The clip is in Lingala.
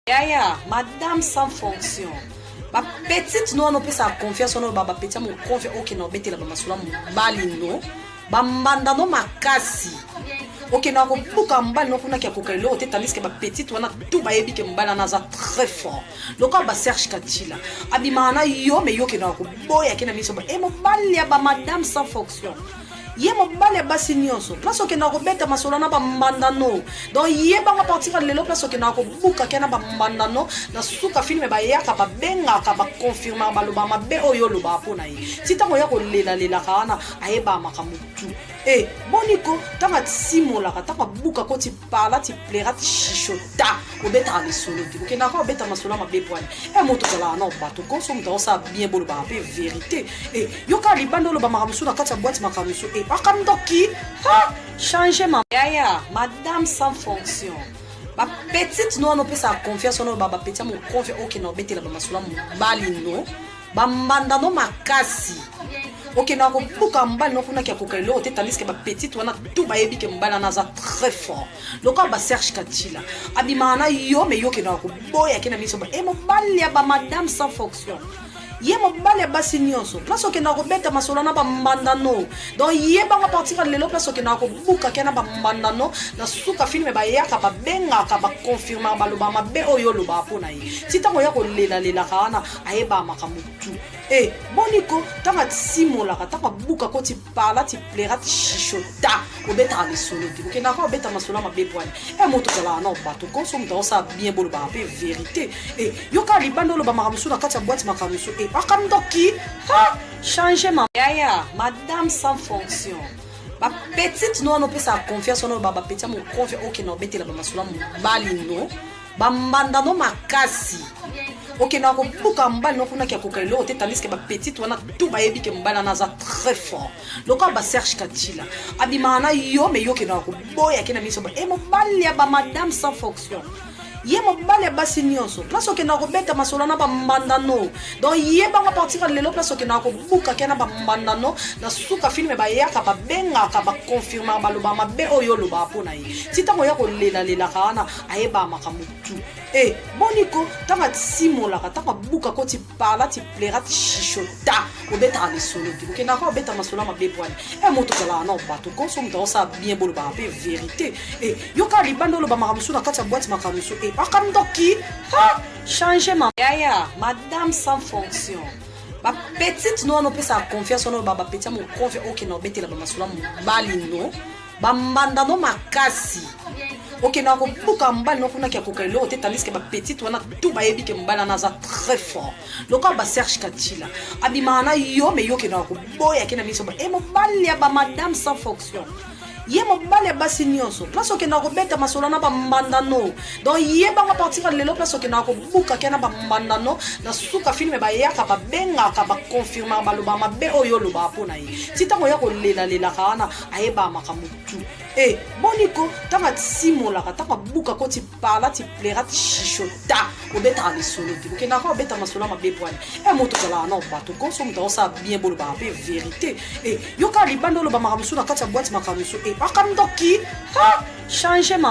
Yaya, madame sans fonction. Ba petite no peut sa confiance no ba petit mo confiance OK no beti la ba masula mbali no. Ba mbanda no makasi. OK no ko buka mbali no kuna kia kokelo te tandis que ba petite wana tout ba yebi ke mbala naza très fort. Loko ba Serge Katila. Abimana yo me yo ke no ko boya ke na miso ba e mo bali ya ba madame sans fonction. Ye mo bale basi nyonso place oke na ko beta masolo na ba mbandano donc ye ba nga partir lelo place oke na ko buka ke na ba mbandano na suka filme ba yaka ba benga ka ba confirmer ba loba mabe oyo loba pona ye tita mo ya ko lela kana aye ba makamutu boniko tanga simola ka tanga buka ko ti parla ti plaira ti chichota o beta le solo ti oke na ko beta masolo mabe poane moto kala na bato ko so mto sa bien bolo ba pe vérité yo ka libando loba makamusu na kati boîte makamusu Pakandoki, changer ma yaya, madame sans fonction. Ba petite no peut sa confiance no ba petit mo confiance OK no beti la ba masula mbali no. Ba mbanda no makasi. OK na ko buka mbali no kuna kia kokelo te tandis que ba petite wana tout ba yebi ke mbala naza très fort. Loko ba Serge Katila. Abimana yo me yo ke na ko boya ke na miso ba mo bali ya ba madame sans fonction. Ye mo bale basi nyonso place oke na ko beta masolo na ba mbandano donc ye ba nga partir lelo place oke na ko buka ke na ba mbandano na suka filme ba yaka ba benga ka ba confirmer ba loba mabe oyo loba pona ye tita mo ya ko lela kana aye ba makamutu boniko tanga simola ka tanga buka ko ti parla ti plaira ti chichota o beta le solo ti oke na ko beta masolo mabe poane moto kala na bato ko so mto sa bien bolo ba pe vérité yo ka libando loba makamusu na kati ya boîte makamusu Pakandoki, changer ma yaya, madame sans fonction. Ba petite no peut sa confiance no ba petit mo confiance OK no beti la ba masula mbali no. Ba mbanda no makasi. OK na ko buka mbali no kuna kia kokelo te tandis que ba petite wana tout ba yebi ke mbala naza très fort. Loko ba Serge Katila. Abimana yo me yo ke na ko boya ke na miso ba mo bali ya ba madame sans fonction. Ye mo bale basi nyonso place oke na ko beta masolo na ba mbandano donc ye ba nga partir lelo place oke na ko buka ke na ba mbandano na suka filme ba yaka ba benga ka ba confirmer ba loba mabe oyo loba pona ye tita mo ya ko lela kana aye ba makamutu boniko tanga simola ka tanga buka ko ti parla ti plaira ti chichota o beta le solo ti oke na ko beta masolo mabe poane moto kala na bato ko so mto sa bien bolo ba pe vérité yo ka libando loba makamusu na kati ya boîte makamusu Pakandoki, changer ma yaya, madame sans fonction. Ba petite no peut sa confiance no ba petit mo confiance OK no beti la ba masula mbali no. Ba mbanda no makasi. OK na ko buka mbali no kuna kia kokelo te tandis que ba petite wana tout ba yebi ke mbala naza très fort. Loko ba Serge Katila. Abimana yo me yo ke na ko boya ke na miso ba mo bali ya ba madame sans fonction. Ye mo bale basi nyonso place oke na ko beta masolo na ba mbandano donc ye ba nga partir lelo place oke na ko buka ke na ba mbandano na suka filme ba yaka ba benga ka ba confirmer ba loba mabe oyo loba pona ye tita mo ya ko lela kana aye ba makamutu boniko tanga simola ka tanga buka ko ti parla ti plaira ti chichota o beta le solo ti oke na ko beta masolo mabe poane moto kala na bato ko so mto sa bien bolo ba pe vérité yo ka libando loba makamusu na kati ya boîte makamusu Pakandoki, changer ma